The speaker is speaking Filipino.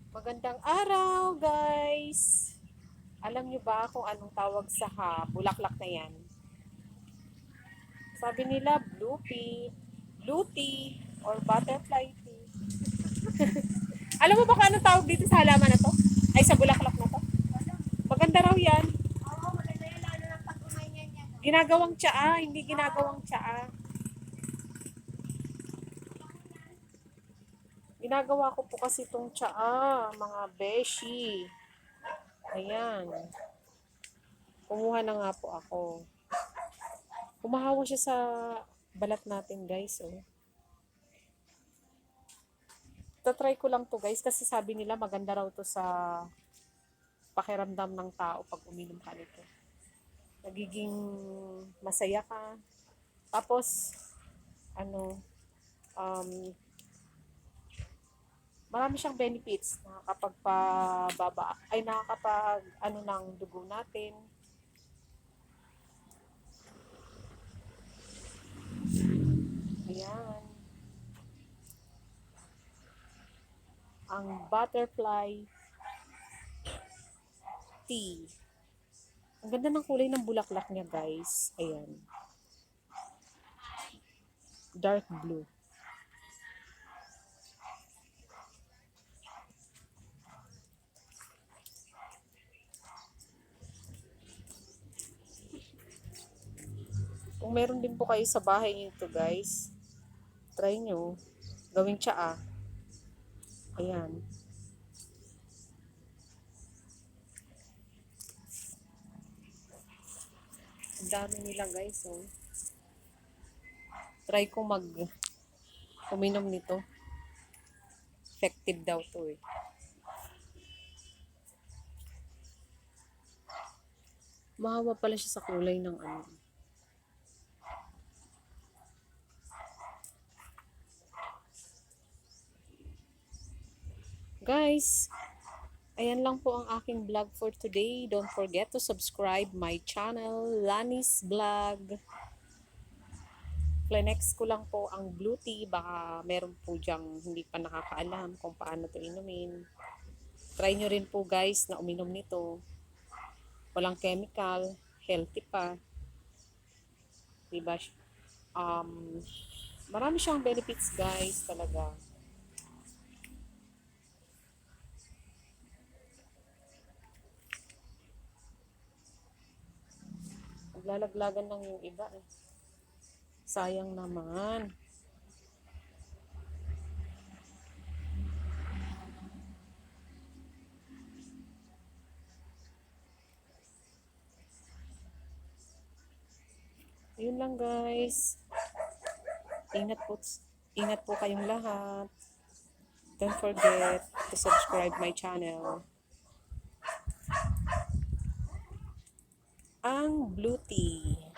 Magandang araw, guys! Alam nyo ba kung anong tawag sa bulaklak na yan? Sabi nila, blue tea, or butterfly tea. Alam mo ba kung anong tawag dito sa halaman na to? Ay, sa bulaklak na to? Maganda raw yan. Oo, maganda yan, lalo na pag kumain yan. Ginagawang tsaa, hindi ginagawang tsaa. Ginagawa ko po kasi itong tsaa, mga beshi. Ayan. Kumuha na nga po ako. Kumahawa siya sa balat natin, guys. Oh. Tatry ko lang to, guys, kasi sabi nila maganda raw to sa pakiramdam ng tao pag uminom ka nito. Nagiging masaya ka. Tapos, um, marami siyang benefits. Nakakapag ng dugo natin. Ayan. Ang butterfly tea. Ang ganda ng kulay ng bulaklak niya, guys. Ayan. Dark blue. Kung meron din po kayo sa bahay nito, guys, try nyo. Gawing tsaa. Ayan. Ang dami nila, guys, oh. Try ko uminom nito. Effective daw to, eh. Mahawa pala siya sa kulay ng ano. Guys, ayan lang po ang aking vlog for today. Don't forget to subscribe my channel, Lani's Vlog. Next ko lang po ang blue tea. Baka meron po dyang hindi pa nakakaalam kung paano to inumin. Try nyo rin po, guys, na uminom nito. Walang chemical, healthy pa. Diba? Marami siyang benefits, guys, talaga. Naglalaglagan lang yung iba, eh. Sayang naman. Yun lang, guys. Ingat po kayong lahat. Don't forget to subscribe my channel. Ang blue tea.